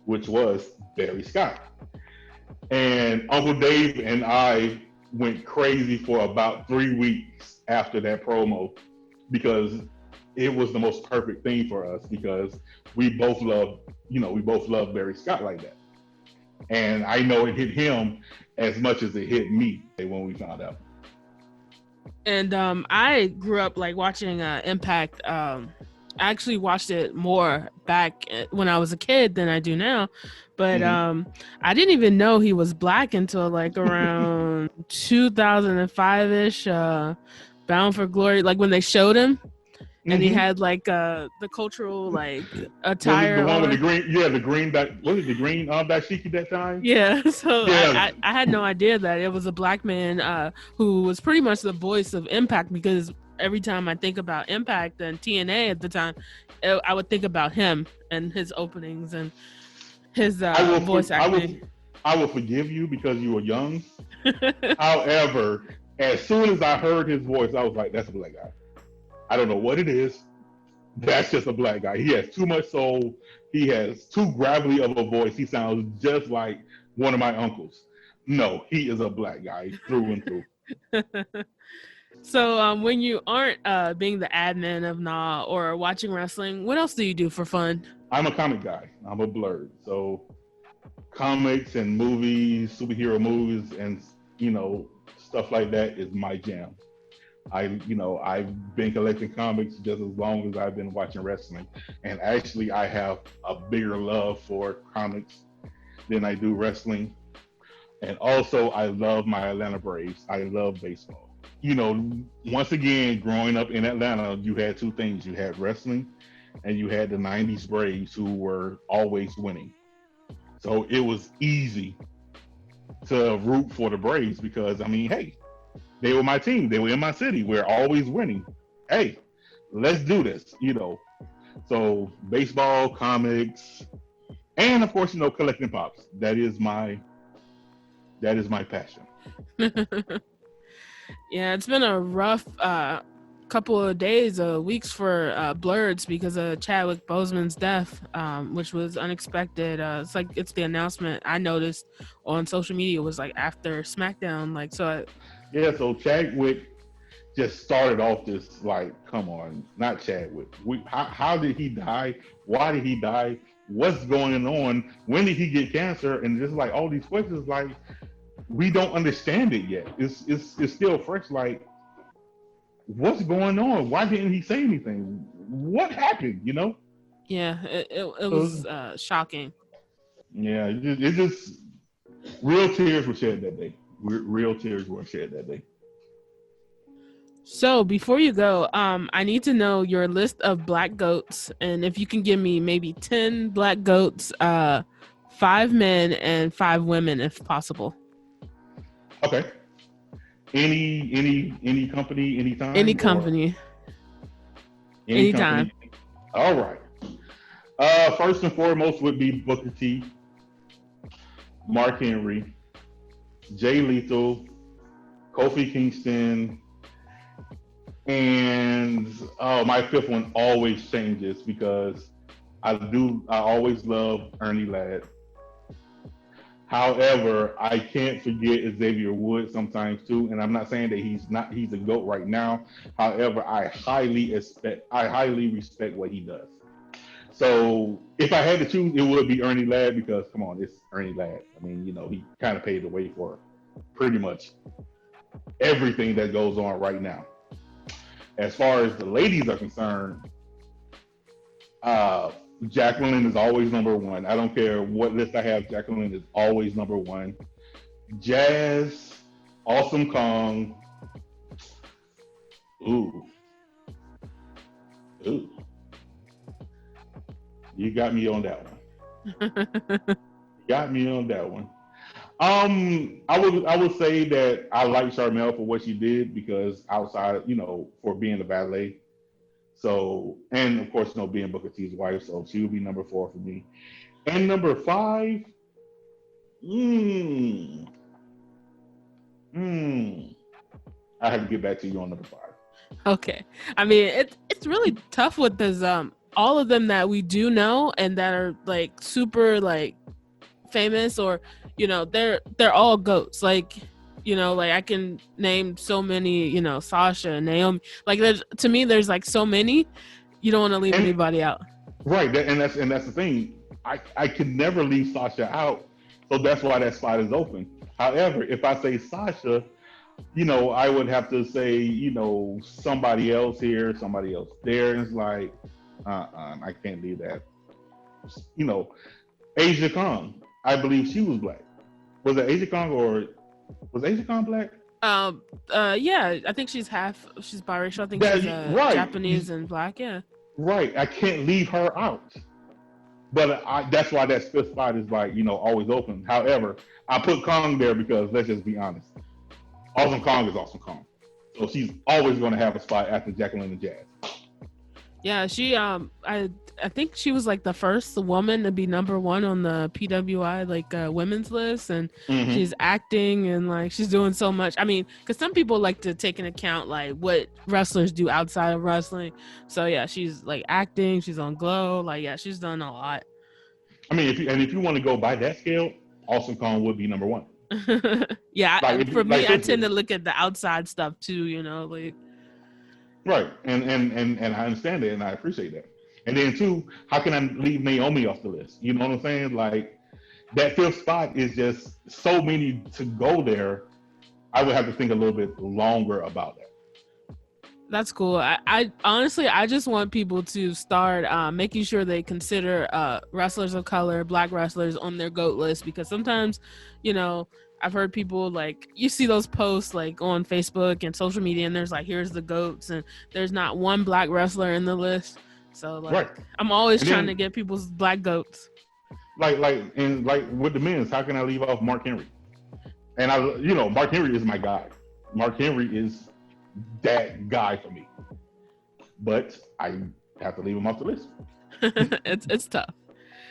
which was Barry Scott? And Uncle Dave and I went crazy for about 3 weeks after that promo because it was the most perfect thing for us because we both love Barry Scott like that. And I know it hit him as much as it hit me when we found out. And I grew up like watching Impact. I actually watched it more back when I was a kid than I do now. But I didn't even know he was black until like around 2005-ish, Bound for Glory, like when they showed him. And he had like the cultural like attire. Was it the one with the green? Yeah, the green back. Was it the green dashiki that time? Yeah. So yeah. I had no idea that it was a black man who was pretty much the voice of Impact, because every time I think about Impact and TNA at the time, I would think about him and his openings and his voice acting. I will forgive you because you were young. However, as soon as I heard his voice, I was like, "That's a black guy." I don't know what it is. That's just a black guy. He has too much soul. He has too gravelly of a voice. He sounds just like one of my uncles. No, he is a black guy through and through. So when you aren't being the admin of NAAW or watching wrestling, what else do you do for fun? I'm a comic guy. I'm a blurred. So comics and movies, superhero movies, and stuff like that is my jam. I've been collecting comics just as long as I've been watching wrestling. And actually, I have a bigger love for comics than I do wrestling. And also, I love my Atlanta Braves. I love baseball. Once again, growing up in Atlanta, you had two things. You had wrestling and you had the 90s Braves, who were always winning. So it was easy to root for the Braves because, hey, they were my team. They were in my city. We're always winning. Hey, let's do this, So baseball, comics, and of course, collecting pops. That is my passion. Yeah, it's been a rough couple of days, weeks for Blurs because of Chadwick Boseman's death, which was unexpected. It's like it's the announcement I noticed on social media was like after SmackDown. Like so, Yeah, so Chadwick just started off this like, come on, not Chadwick. How did he die? Why did he die? What's going on? When did he get cancer? And just like all these questions, like we don't understand it yet. It's still fresh. Like, what's going on? Why didn't he say anything? What happened? You know? yeah, it was shocking. Yeah, it just real tears were shed that day. Real tears were shed that day. So before you go, I need to know your list of black goats, and if you can give me maybe 10 black goats, 5 men and 5 women, if possible. Okay. Any company, anytime? Any company. Anytime. Company. All right. First and foremost would be Booker T, Mark Henry, Jay Lethal, Kofi Kingston, and my fifth one always changes because I always love Ernie Ladd. However, I can't forget Xavier Woods sometimes too, and I'm not saying that he's a GOAT right now. However, I highly respect what he does. So if I had to choose, it would be Ernie Ladd because come on, it's Ernie Ladd. I mean, you know, he kind of paved the way for pretty much everything that goes on right now. As far as the ladies are concerned, Jacqueline is always number one. I don't care what list I have, Jacqueline is always number one. Jazz, Awesome Kong. Ooh. You got me on that one. I would say that I like Charmel for what she did because outside, you know, for being a ballet. So, and of course, you know, being Booker T's wife, so she would be number 4 for me. And number 5, I have to get back to you on number 5. Okay. I mean, it's really tough with this, all of them that we do know and that are like super like famous or, you know, they're all GOATs. Like, you know, like I can name so many, you know, Sasha, Naomi. Like there's like so many. You don't want to leave anybody out. Right, and that's the thing. I could never leave Sasha out, so that's why that spot is open. However, if I say Sasha, you know, I would have to say, you know, somebody else here, somebody else there. And it's like, I can't leave that. You know, Asia Kong, I believe she was black. Was it Asia Kong or was Asia Kong black? Yeah, I think she's biracial. I think she's right. Japanese and black. Yeah. Right. I can't leave her out. But that's why that fifth spot is like, you know, always open. However, I put Kong there because let's just be honest. Awesome Kong is Awesome Kong. So she's always going to have a spot after Jacqueline and Jazz. Yeah, she I think she was like the first woman to be number 1 on the PWI like women's list, and she's acting and like she's doing so much. I mean, because some people like to take into account like what wrestlers do outside of wrestling. So yeah, she's like acting. She's on Glow. Like yeah, she's done a lot. I mean, if you want to go by that scale, Awesome Kong would be number 1. Yeah, like, for me, I tend to look at the outside stuff too. You know, like. Right, and I understand it, and I appreciate that. And then 2, how can I leave Naomi off the list? You know what I'm saying? Like that 5th spot is just so many to go there. I would have to think a little bit longer about that. That's cool. I honestly, I just want people to start making sure they consider wrestlers of color, black wrestlers on their GOAT list, because sometimes, you know, I've heard people like, you see those posts like on Facebook and social media and there's like, here's the GOATs and there's not one black wrestler in the list. So like, right. I'm always trying to get people's black GOATs. Like with the men's, how can I leave off Mark Henry? And Mark Henry is my guy. Mark Henry is that guy for me. But I have to leave him off the list. It's tough.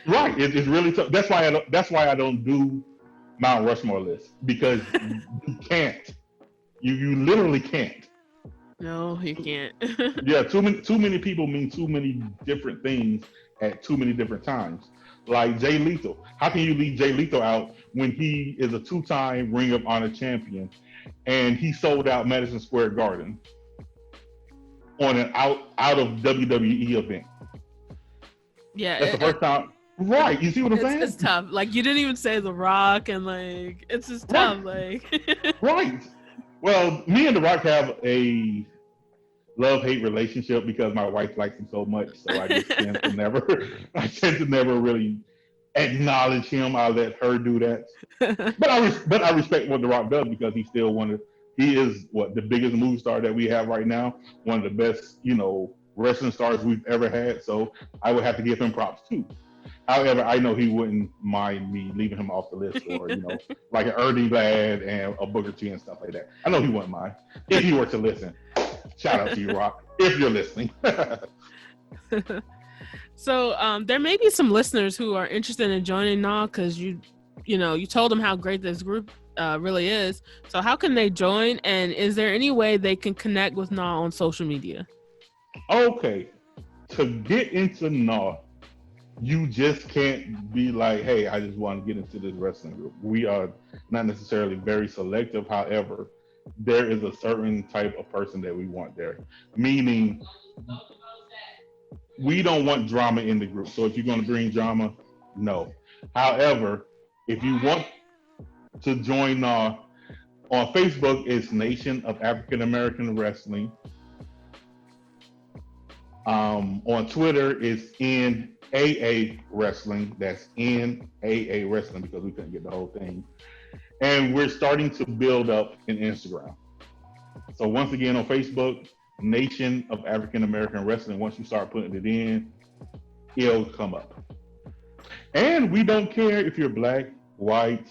Right. It's really tough. That's why I don't do Mount Rushmore list, because you can't. You literally can't. No, you can't. Yeah, too many people mean too many different things at too many different times. Like Jay Lethal. How can you leave Jay Lethal out when he is a 2-time Ring of Honor champion and he sold out Madison Square Garden on an out of WWE event? Yeah, That's the first time. Right. You see what I'm saying? It's tough. Like, you didn't even say The Rock, and like, it's just tough. Right. Like, Right. Well, me and The Rock have a love-hate relationship because my wife likes him so much. So I just tend to never really acknowledge him. I let her do that. But I respect what The Rock does because he is the biggest movie star that we have right now. One of the best, wrestling stars we've ever had. So I would have to give him props too. However, I know he wouldn't mind me leaving him off the list or, like an Ernie Ladd and a Booker T and stuff like that. I know he wouldn't mind if he were to listen. Shout out to you, Rock, if you're listening. So there may be some listeners who are interested in joining NAAW because you told them how great this group really is. So how can they join? And is there any way they can connect with NAAW on social media? Okay. To get into NAAW, you just can't be like, hey, I just want to get into this wrestling group. We are not necessarily very selective. However, there is a certain type of person that we want there. Meaning, we don't want drama in the group. So if you're going to bring drama, no. However, if you want to join NAAW, on Facebook, it's Nation of African American Wrestling. On Twitter, it's NAA Wrestling. That's NAA Wrestling because we couldn't get the whole thing. And we're starting to build up in Instagram. So once again, on Facebook, Nation of African American Wrestling. Once you start putting it in, it'll come up. And we don't care if you're black, white,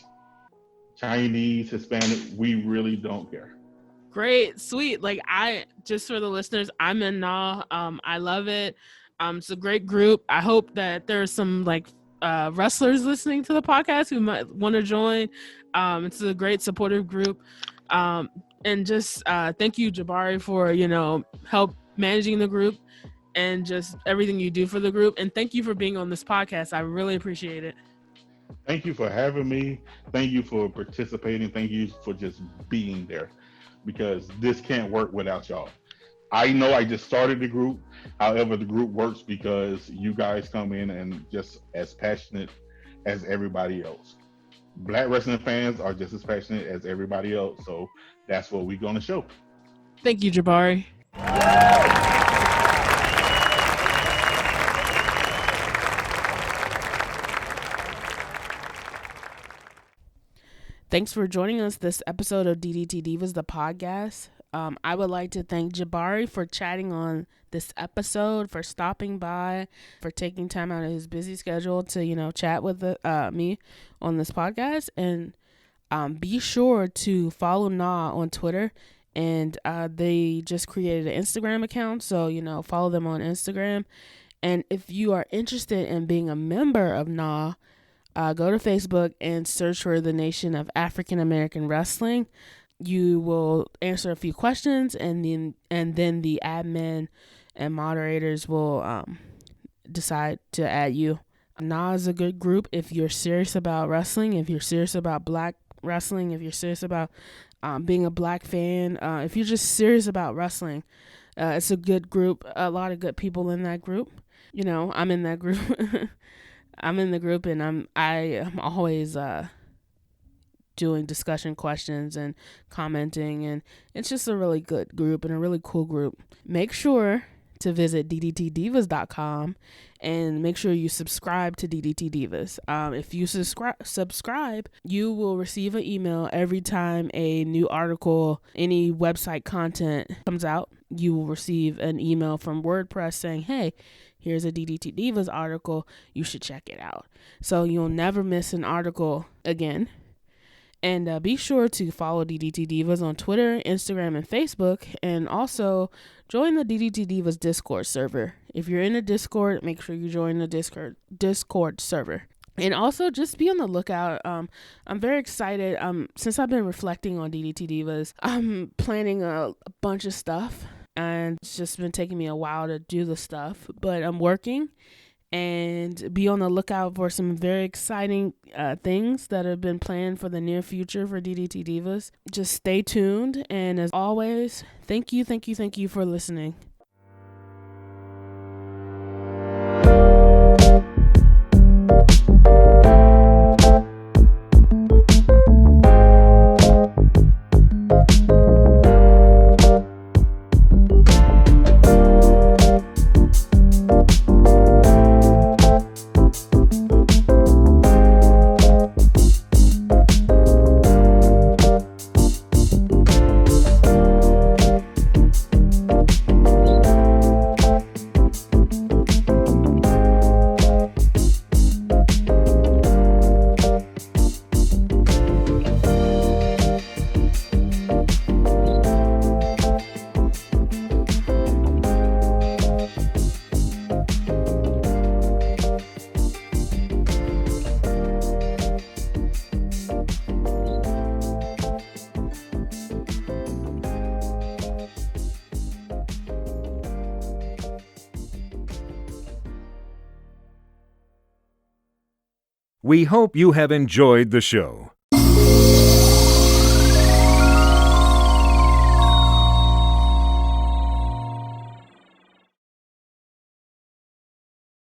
Chinese, Hispanic. We really don't care. Great, sweet. Like, just for the listeners, I'm in NAAW. I love it. It's a great group. I hope that there's some wrestlers listening to the podcast who might want to join. It's a great supportive group. And just thank you, Jabari, for help managing the group and just everything you do for the group. And thank you for being on this podcast. I really appreciate it. Thank you for having me. Thank you for participating. Thank you for just being there, because this can't work without y'all. I know I just started the group. However, the group works because you guys come in and just as passionate as everybody else. Black wrestling fans are just as passionate as everybody else. So that's what we're going to show. Thank you, Jabari. Thanks for joining us this episode of DDT Divas, the podcast. I would like to thank Jabari for chatting on this episode, for stopping by, for taking time out of his busy schedule to, chat with me on this podcast. And be sure to follow NAAW on Twitter. And they just created an Instagram account. So, follow them on Instagram. And if you are interested in being a member of NAAW, go to Facebook and search for the Nation of African American Wrestling. You will answer a few questions, and then the admin and moderators will decide to add you. NAAW is a good group if you're serious about wrestling, if you're serious about black wrestling, if you're serious about being a black fan, if you're just serious about wrestling. It's a good group. A lot of good people in that group. I'm in that group. I'm in the group, and I am always doing discussion questions and commenting, and it's just a really good group and a really cool group. Make sure to visit ddtdivas.com and make sure you subscribe to DDT Divas. If you subscribe, you will receive an email every time a new article, any website content comes out. You will receive an email from WordPress saying, hey, here's a DDT Divas article. You should check it out. So you'll never miss an article again. And be sure to follow DDT Divas on Twitter, Instagram, and Facebook. And also join the DDT Divas Discord server. If you're in a Discord, make sure you join the Discord server. And also just be on the lookout. I'm very excited. Since I've been reflecting on DDT Divas, I'm planning a bunch of stuff and it's just been taking me a while to do the stuff, but I'm working. And be on the lookout for some very exciting things that have been planned for the near future for DDT Divas. Just stay tuned. And as always, thank you for listening. We hope you have enjoyed the show.